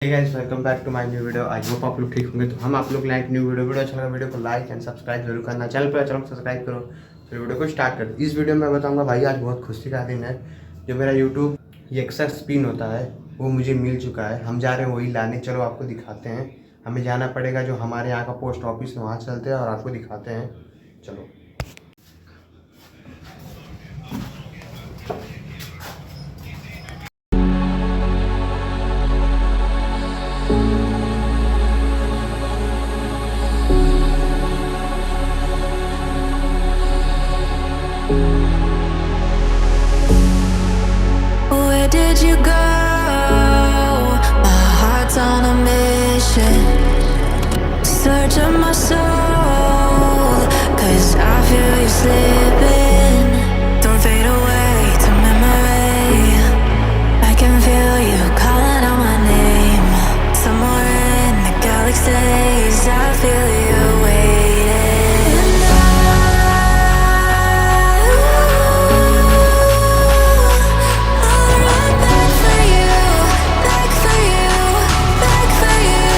Hey guys, welcome back to my new video. I hope आप लोग ठीक होंगे। तो हम आप लोग लाइक न्यू वीडियो अच्छा लगा वीडियो को लाइक एंड सब्सक्राइब जरूर करना। चैनल पर चैनल को सब्सक्राइब करो। फिर वीडियो को स्टार्ट कर। इस वीडियो में मैं बताऊंगा भाई आज बहुत खुशी का दिन है। जो मेरा यूट्यूब ये एक्सेस पिन होता है वो मुझे मिल चुका है। हम जा रहे हैं वही लाने। चलो आपको दिखाते हैं। हमें जाना पड़ेगा जो हमारे यहाँ का पोस्ट ऑफिस है, वहाँ चलते हैं और आपको दिखाते हैं। चलो Where did you go? My heart's on a mission. Searching my soul, 'cause I feel you slipping. Don't fade away to memory. I can feel you calling out my name. Somewhere in the galaxies, I feel you waiting. And I'll run back for you, back for you, back for you.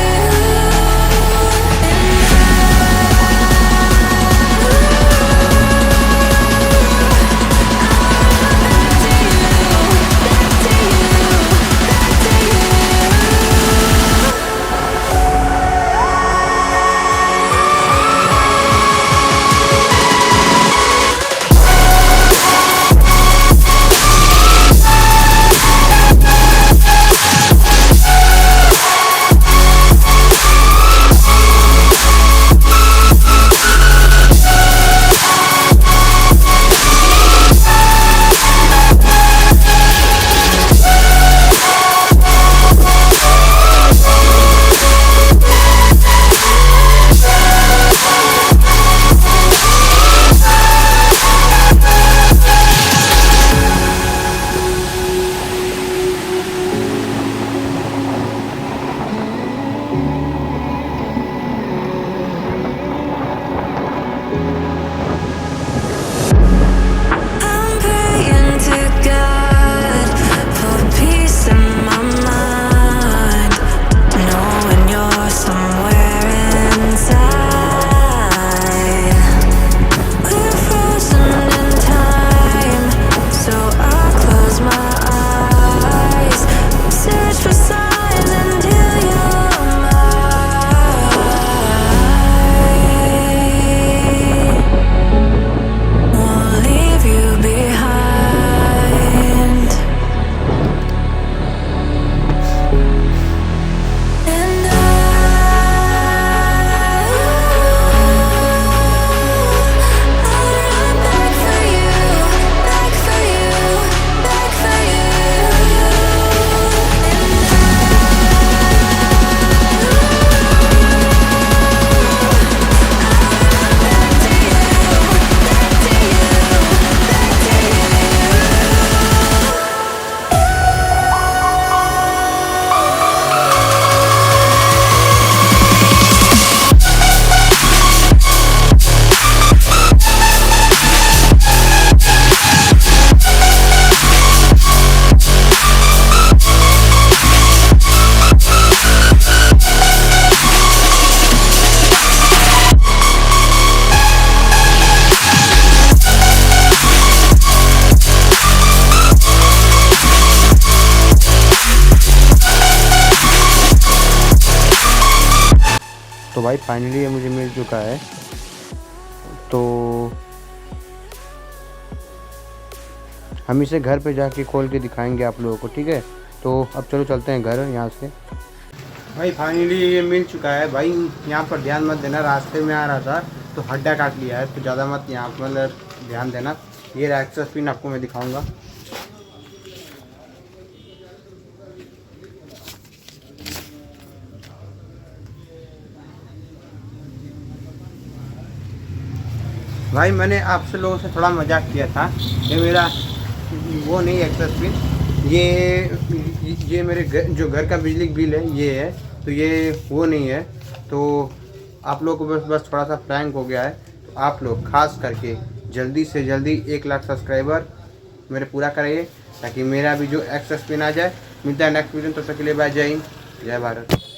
I'm praying to God for peace in my mind, knowing you're somewhere inside. We're frozen in time, so I close my eyes, search for signs until you're mine. Won't leave you behind. And I'll run back for you, back for you, back for you. तो भाई finally ये मुझे मिल चुका है। तो हम इसे घर पे जाके खोल के दिखाएंगे आप लोगों को, ठीक है। तो अब चलो चलते हैं घर यहाँ से। भाई फाइनली ये मिल चुका है। भाई यहाँ पर ध्यान मत देना, रास्ते में आ रहा था तो हड्डा काट लिया है, तो ज़्यादा मत यहाँ पर मतलब ध्यान देना। ये एक्सेस पिन आपको मैं दिखाऊँगा। भाई मैंने आपसे लोगों से थोड़ा मजाक किया था। ये मेरा वो नहीं एक्सेस पिन, ये मेरे जो घर का बिजली बिल है ये है, तो ये वो नहीं है। तो आप लोग को बस थोड़ा सा प्रैंक हो गया है। तो आप लोग खास करके जल्दी से जल्दी 1 लाख सब्सक्राइबर मेरे पूरा कराइए, ताकि मेरा भी जो एक्सेस पिन आ जाए। मिलता है नेक्स्ट वीडियो, तब तक के लिए बाय, जय हिंद। जय भारत।